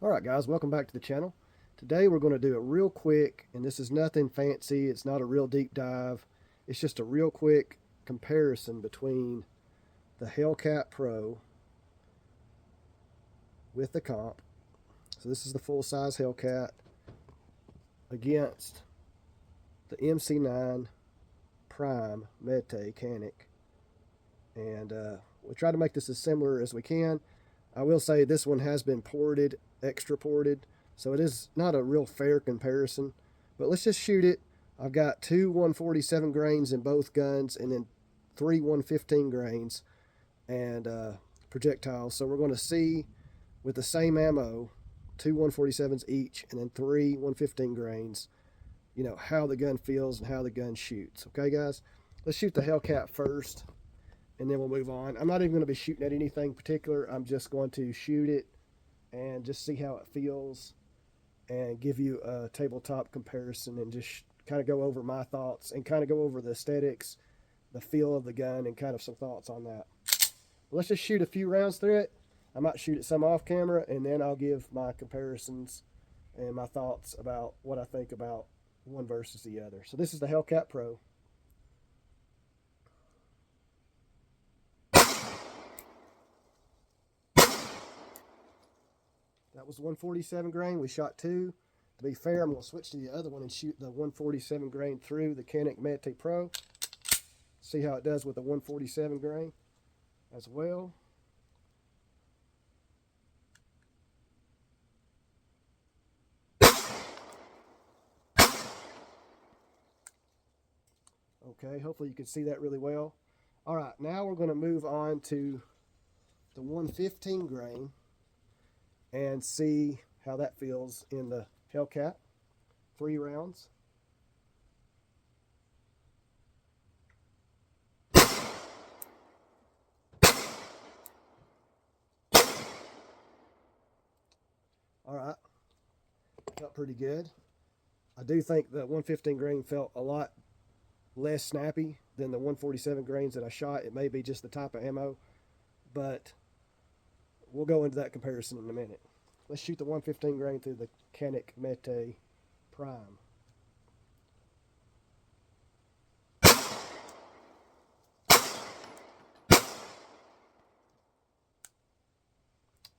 Alright guys, welcome back to the channel. Today we're going to do it real quick, and this is nothing fancy, it's not a real deep dive. It's just a real quick comparison between the Hellcat Pro with the comp. So this is the full-size Hellcat against the MC9 Prime Mete Canic. And we'll try to make this as similar as we can. I will say this one has been ported, extra ported, so it is not a real fair comparison, but let's just shoot it. I've got two 147 grains in both guns and then three 115 grains and projectiles. So we're going to see with the same ammo, two 147s each and then three 115 grains, you know, how the gun feels and how the gun shoots. Okay guys, let's shoot the Hellcat first and then we'll move on. I'm not even going to be shooting at anything particular. I'm just going to shoot it and just see how it feels and give you a tabletop comparison and just kind of go over my thoughts and kind of go over the aesthetics, the feel of the gun, and kind of some thoughts on that. But let's just shoot a few rounds through it. I might shoot it some off camera, and then I'll give my comparisons and my thoughts about what I think about one versus the other. So this is the Hellcat Pro. That was 147 grain. We shot two. To be fair, I'm going to switch to the other one and shoot the 147 grain through the Canic Mete Pro. See how it does with the 147 grain as well. Okay, hopefully you can see that really well. All right, now we're going to move on to the 115 grain and see how that feels in the Hellcat. 3 rounds. All right, felt pretty good. I do think the 115 grain felt a lot less snappy than the 147 grains that I shot. It may be just the type of ammo, but we'll go into that comparison in a minute. Let's shoot the 115 grain through the Canic Mete Prime.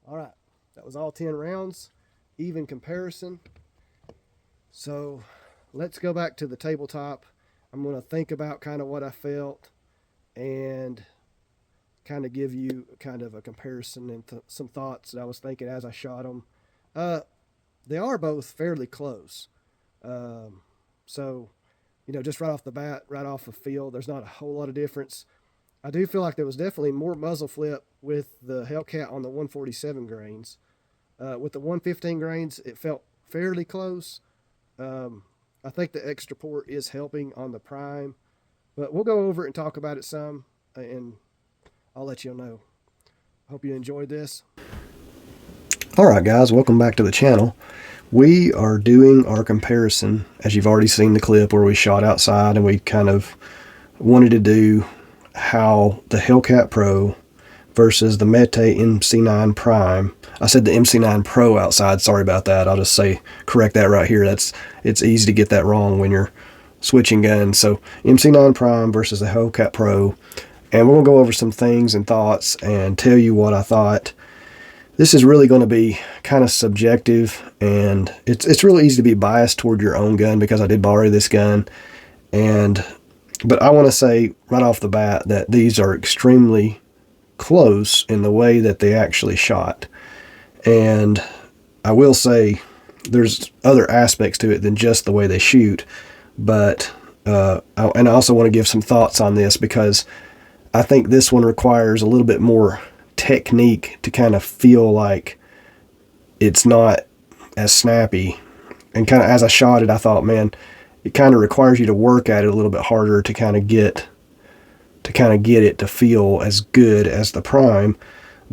All right, that was all 10 rounds, even comparison. So let's go back to the tabletop. I'm going to think about kind of what I felt and kind of give you kind of a comparison and some thoughts that I was thinking as I shot them. They are both fairly close. So, you know, just right off the bat, right off the field, there's not a whole lot of difference. I do feel like there was definitely more muzzle flip with the Hellcat on the 147 grains. With the 115 grains, it felt fairly close. I think the extra port is helping on the Prime, but we'll go over it and talk about it some, and I'll let you know. Hope you enjoyed this. Alright guys, welcome back to the channel. We are doing our comparison, as you've already seen the clip where we shot outside and we kind of wanted to do how the Hellcat Pro versus the Mete MC9 Prime. I said the MC9 Pro outside, sorry about that. I'll just correct that right here. It's easy to get that wrong when you're switching guns. So MC9 Prime versus the Hellcat Pro. And we're going to go over some things and thoughts and tell you what I thought. This is really going to be kind of subjective, and it's really easy to be biased toward your own gun because I did borrow this gun. But I want to say right off the bat that these are extremely close in the way that they actually shot. And I will say there's other aspects to it than just the way they shoot. But and I also want to give some thoughts on this because I think this one requires a little bit more technique to kind of feel like it's not as snappy. And kind of as I shot it, I thought, man, it kind of requires you to work at it a little bit harder to kind of get it to feel as good as the Prime.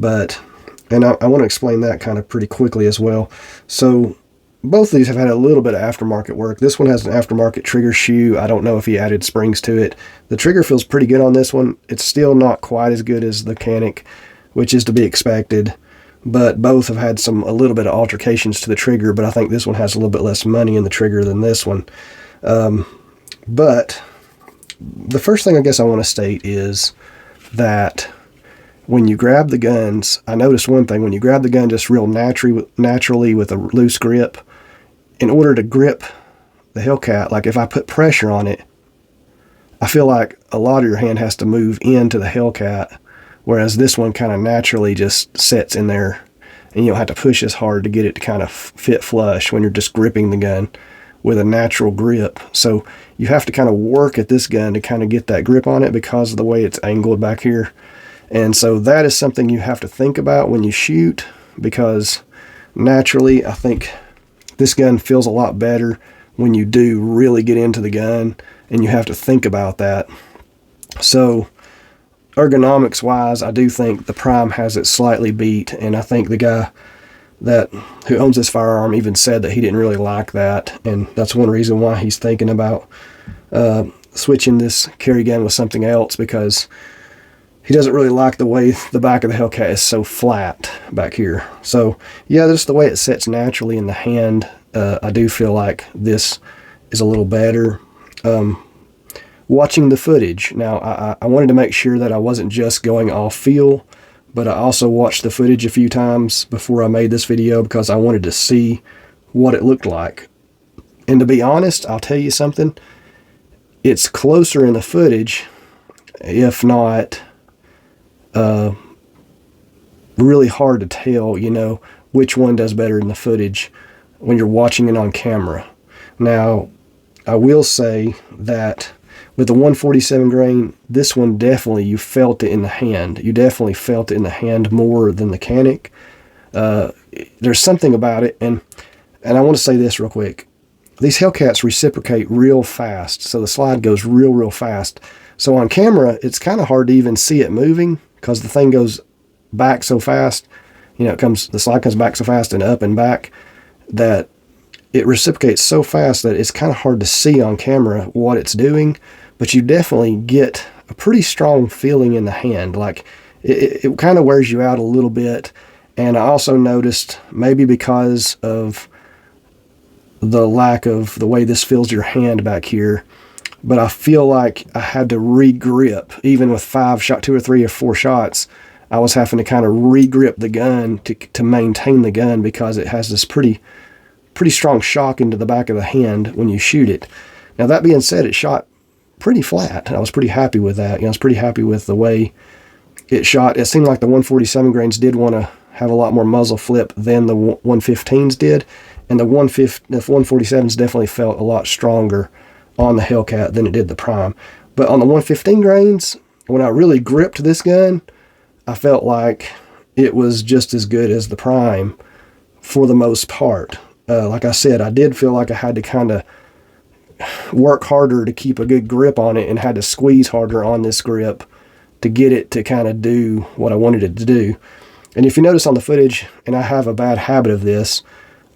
And I want to explain that kind of pretty quickly as well. So both of these have had a little bit of aftermarket work. This one has an aftermarket trigger shoe. I don't know if he added springs to it. The trigger feels pretty good on this one. It's still not quite as good as the Canic, which is to be expected. but both have had a little bit of altercations to the trigger, but I think this one has a little bit less money in the trigger than this one. But the first thing I guess I want to state is that when you grab the guns, I noticed one thing: when you grab the gun just real naturally with a loose grip, in order to grip the Hellcat, like if I put pressure on it, I feel like a lot of your hand has to move into the Hellcat, whereas this one kind of naturally just sets in there, and you don't have to push as hard to get it to kind of fit flush when you're just gripping the gun with a natural grip. So you have to kind of work at this gun to kind of get that grip on it because of the way it's angled back here. And so that is something you have to think about when you shoot, because naturally I think this gun feels a lot better when you do really get into the gun, and you have to think about that. So ergonomics wise, I do think the Prime has it slightly beat, and I think the guy who owns this firearm even said that he didn't really like that, and that's one reason why he's thinking about switching this carry gun with something else, because he doesn't really like the way the back of the Hellcat is so flat back here. So yeah, just the way it sets naturally in the hand, I do feel like this is a little better. Watching the footage, now I wanted to make sure that I wasn't just going off feel, but I also watched the footage a few times before I made this video because I wanted to see what it looked like. And to be honest, I'll tell you something, it's closer in the footage, if not really hard to tell, you know, which one does better in the footage when you're watching it on camera. Now, I will say that with the 147 grain, this one definitely, you felt it in the hand. You definitely felt it in the hand more than the Canic. There's something about it, and I want to say this real quick. These Hellcats reciprocate real fast, so the slide goes real fast. So on camera, it's kind of hard to even see it moving because the thing goes back so fast. You know, the slide comes back so fast and up and back that it reciprocates so fast that it's kind of hard to see on camera what it's doing, but you definitely get a pretty strong feeling in the hand. Like it kind of wears you out a little bit. And I also noticed, maybe because of the lack of the way this feels your hand back here, but I feel like I had to re-grip. Even with 2 or 3 or 4 shots, I was having to kind of re-grip the gun to maintain the gun, because it has this pretty strong shock into the back of the hand when you shoot it. Now, that being said, it shot pretty flat. I was pretty happy with that. You know, I was pretty happy with the way it shot. It seemed like the 147 grains did want to have a lot more muzzle flip than the 115s did, and the 147s definitely felt a lot stronger on the Hellcat than it did the Prime. But on the 115 grains, when I really gripped this gun, I felt like it was just as good as the Prime for the most part. Like I said, I did feel like I had to kind of work harder to keep a good grip on it, and had to squeeze harder on this grip to get it to kind of do what I wanted it to do. And if you notice on the footage, and I have a bad habit of this,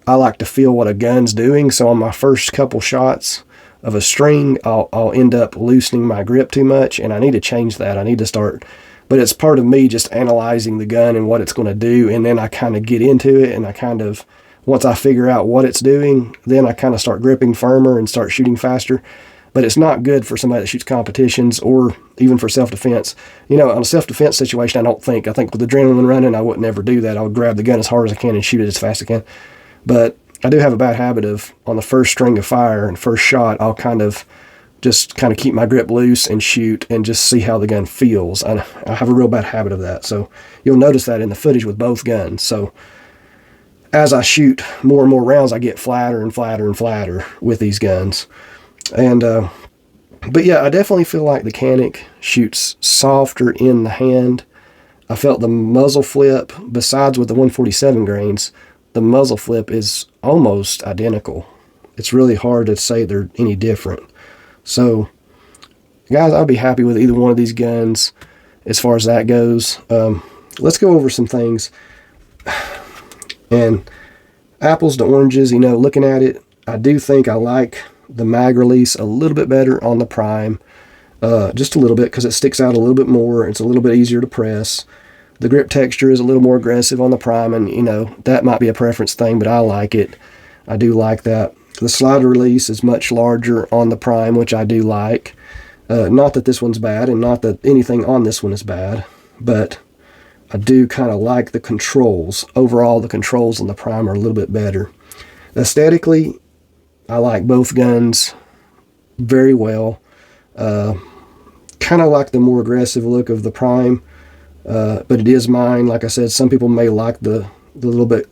I like to feel what a gun's doing. So on my first couple shots of a string, I'll end up loosening my grip too much, and I need to change that. I need to start, but it's part of me just analyzing the gun and what it's going to do, and then I kind of get into it, and I kind of, once I figure out what it's doing, then I kind of start gripping firmer and start shooting faster. But it's not good for somebody that shoots competitions, or even for self-defense. You know, on a self-defense situation, I think with adrenaline running, I wouldn't ever do that. I would grab the gun as hard as I can and shoot it as fast as I can. But I do have a bad habit of, on the first string of fire and first shot, I'll kind of keep my grip loose and shoot and just see how the gun feels. I have a real bad habit of that. So you'll notice that in the footage with both guns. So as I shoot more and more rounds, I get flatter and flatter and flatter with these guns. And but yeah, I definitely feel like the Canic shoots softer in the hand. I felt the muzzle flip, besides with the 147 grains, the muzzle flip is almost identical. It's really hard to say they're any different. So guys, I'll be happy with either one of these guns as far as that goes. Let's go over some things. And apples to oranges, you know, looking at it, I do think I like the mag release a little bit better on the Prime. Just a little bit, because it sticks out a little bit more. It's a little bit easier to press. The grip texture is a little more aggressive on the Prime, and you know, that might be a preference thing, but I like it. I do like that. The slider release is much larger on the Prime, which I do like. Not that this one's bad, and not that anything on this one is bad, but I do kind of like the controls. Overall, the controls on the Prime are a little bit better. Aesthetically, I like both guns very well. Kind of like the more aggressive look of the Prime, but it is mine. Like I said, some people may like the little bit,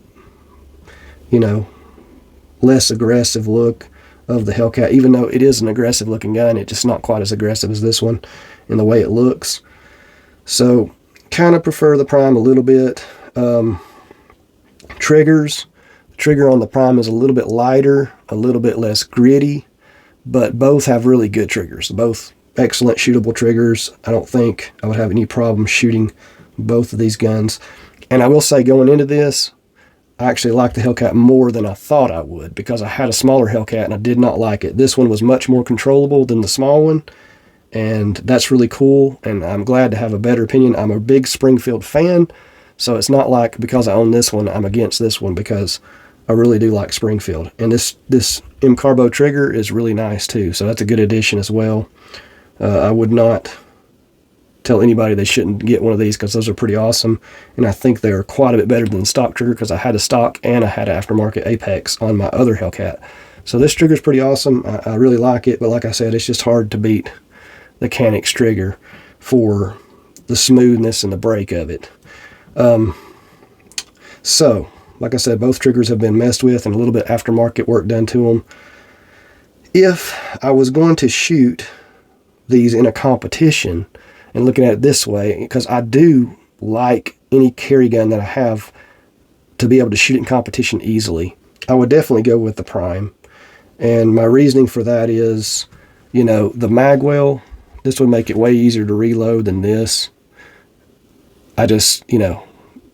you know, less aggressive look of the Hellcat. Even though it is an aggressive looking gun, it's just not quite as aggressive as this one in the way it looks. So kind of prefer the Prime a little bit. Triggers. The trigger on the Prime is a little bit lighter, a little bit less gritty, but both have really good triggers. Both excellent shootable triggers. I don't think I would have any problem shooting both of these guns. And I will say, going into this, I actually liked the Hellcat more than I thought I would, because I had a smaller Hellcat and I did not like it. This one was much more controllable than the small one, and that's really cool, and I'm glad to have a better opinion. I'm a big Springfield fan, so it's not like because I own this one, I'm against this one, because I really do like Springfield. And this M-Carbo trigger is really nice too, so that's a good addition as well. I would not tell anybody they shouldn't get one of these, because those are pretty awesome, and I think they are quite a bit better than the stock trigger, because I had a stock and I had an aftermarket Apex on my other Hellcat. So this trigger is pretty awesome. I really like it, but like I said, it's just hard to beat the Canic's trigger for the smoothness and the break of it. So like I said, both triggers have been messed with and a little bit aftermarket work done to them. If I was going to shoot these in a competition, and looking at it this way, because I do like any carry gun that I have to be able to shoot it in competition easily, I would definitely go with the Prime. And my reasoning for that is, you know, the magwell, this would make it way easier to reload than this. I just, you know,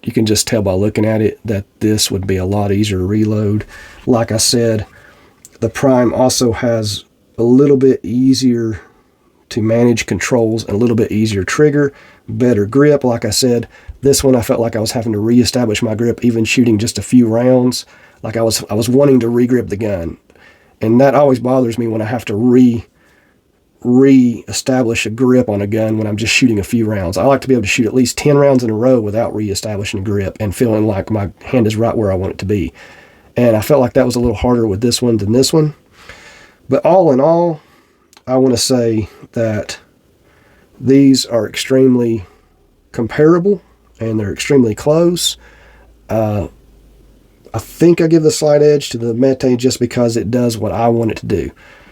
you can just tell by looking at it that this would be a lot easier to reload. Like I said, the Prime also has a little bit easier to manage controls and a little bit easier trigger, better grip. Like I said, this one I felt like I was having to reestablish my grip, even shooting just a few rounds. Like I was wanting to re-grip the gun, and that always bothers me when I have to re-establish a grip on a gun when I'm just shooting a few rounds. I like to be able to shoot at least 10 rounds in a row without re-establishing a grip and feeling like my hand is right where I want it to be. And I felt like that was a little harder with this one than this one. But all in all, I want to say that these are extremely comparable and they're extremely close. I think I give the slight edge to the Mete just because it does what I want it to do.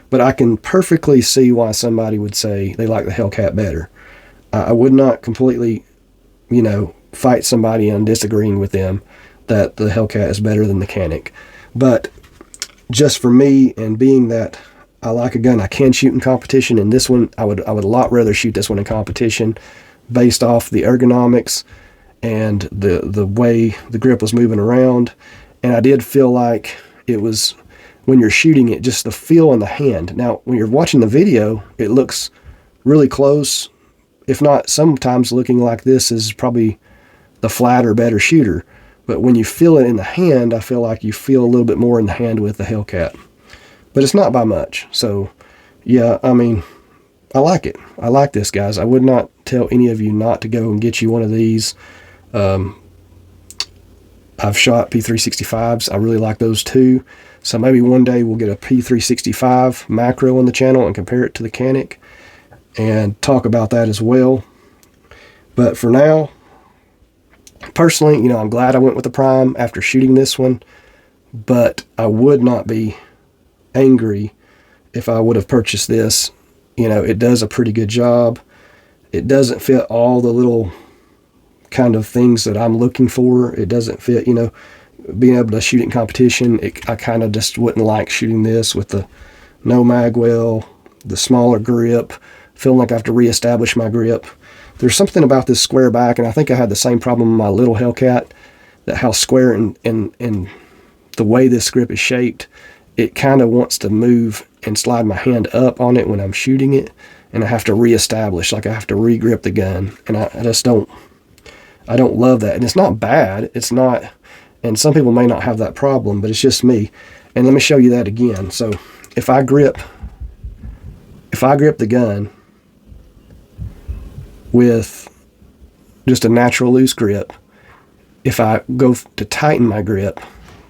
But I can perfectly see why somebody would say they like the Hellcat better. I would not completely, you know, fight somebody on disagreeing with them that the Hellcat is better than the Canic. But just for me, and being that I like a gun I can shoot in competition, and this one I would a lot rather shoot this one in competition based off the ergonomics and the way the grip was moving around. And I did feel like it was, when you're shooting it, just the feel in the hand. Now when you're watching the video, it looks really close, if not sometimes looking like this is probably the flatter, better shooter. But when you feel it in the hand, I feel like you feel a little bit more in the hand with the Hellcat. But it's not by much. So, yeah, I mean, I like it. I like this, guys. I would not tell any of you not to go and get you one of these. I've shot P365s. I really like those too. So maybe one day we'll get a P365 macro on the channel and compare it to the Canic and talk about that as well. But for now, personally, you know, I'm glad I went with the Prime after shooting this one, but I would not be angry if I would have purchased this. You know, it does a pretty good job. It doesn't fit all the little kind of things that I'm looking for. It doesn't fit, you know, being able to shoot it in competition. I kind of just wouldn't like shooting this with the no magwell, the smaller grip, feeling like I have to reestablish my grip. There's something about this square back, and I think I had the same problem with my little Hellcat, that how square and the way this grip is shaped, it kind of wants to move and slide my hand up on it when I'm shooting it, and I have to reestablish, like I have to re-grip the gun, and I I don't love that. And it's not bad. It's not, and some people may not have that problem, but it's just me. And let me show you that again. So if I grip the gun with just a natural loose grip, if I go to tighten my grip,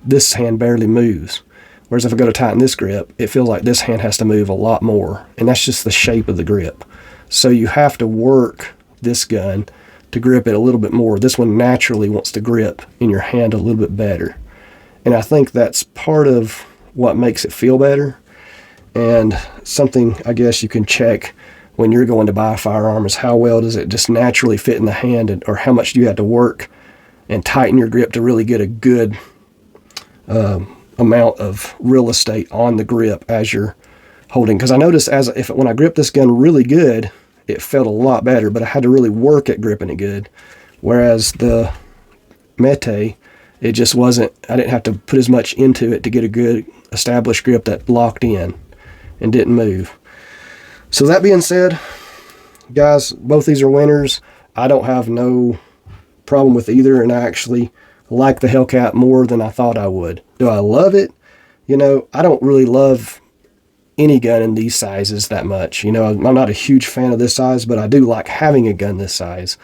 this hand barely moves. Whereas if I go to tighten this grip, it feels like this hand has to move a lot more. And that's just the shape of the grip. So you have to work this gun to grip it a little bit more. This one naturally wants to grip in your hand a little bit better. And I think that's part of what makes it feel better. And something I guess you can check when you're going to buy a firearm is how well does it just naturally fit in the hand, or how much do you have to work and tighten your grip to really get a good amount of real estate on the grip as you're holding. Because I noticed when I grip this gun really good, it felt a lot better, but I had to really work at gripping it good. Whereas the Mete, it just wasn't, I didn't have to put as much into it to get a good established grip that locked in and didn't move. So that being said, guys, both these are winners. I don't have no problem with either, and I actually like the Hellcat more than I thought I would. Do I love it? You know, I don't really love any gun in these sizes that much. You know, I'm not a huge fan of this size, but I do like having a gun this size.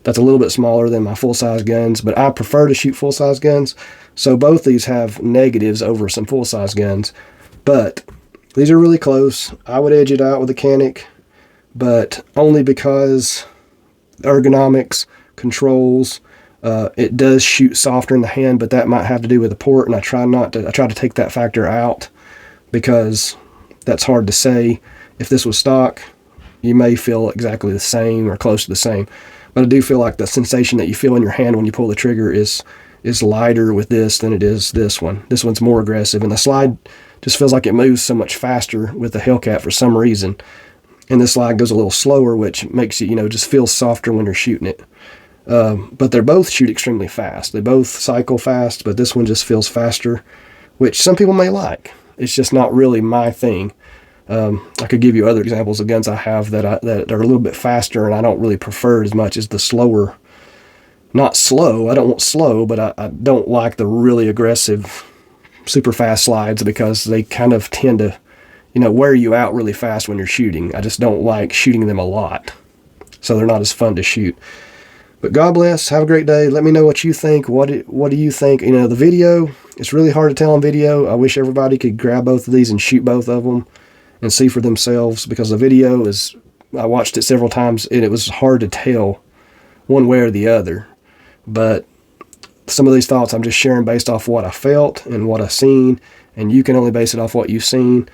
That's a little bit smaller than my full-size guns, but I prefer to shoot full-size guns. So both these have negatives over some full-size guns, but these are really close. I would edge it out with a Canic, but only because ergonomics, controls, it does shoot softer in the hand, but that might have to do with the port, and I try to take that factor out because that's hard to say. If this was stock, you may feel exactly the same or close to the same, but I do feel like the sensation that you feel in your hand when you pull the trigger is lighter with this than it is this one. This one's more aggressive, and the slide just feels like it moves so much faster with the Hellcat for some reason, and this slide goes a little slower, which makes it, you know, just feel softer when you're shooting it. But they both shoot extremely fast. They both cycle fast, but this one just feels faster, which some people may like. It's just not really my thing. I could give you other examples of guns I have that are a little bit faster, and I don't really prefer it as much as the slower. Not slow, I don't want slow, but I don't like the really aggressive, super fast slides because they kind of tend to, you know, wear you out really fast when you're shooting. I just don't like shooting them a lot, so they're not as fun to shoot. But God bless. Have a great day. Let me know what you think. What do you think? You know, the video, it's really hard to tell on video. I wish everybody could grab both of these and shoot both of them and see for themselves, because the video is, I watched it several times and it was hard to tell one way or the other. But some of these thoughts I'm just sharing based off what I felt and what I've seen, and you can only base it off what you've seen.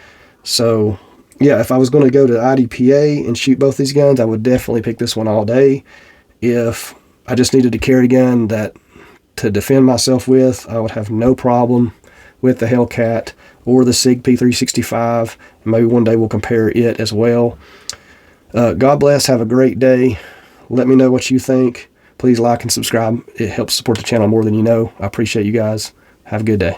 So yeah, if I was going to go to IDPA and shoot both these guns, I would definitely pick this one all day. If I just needed to carry a gun to defend myself with, I would have no problem with the Hellcat or the SIG P365. Maybe one day we'll compare it as well. God bless. Have a great day. Let me know what you think. Please like and subscribe. It helps support the channel more than you know. I appreciate you guys. Have a good day.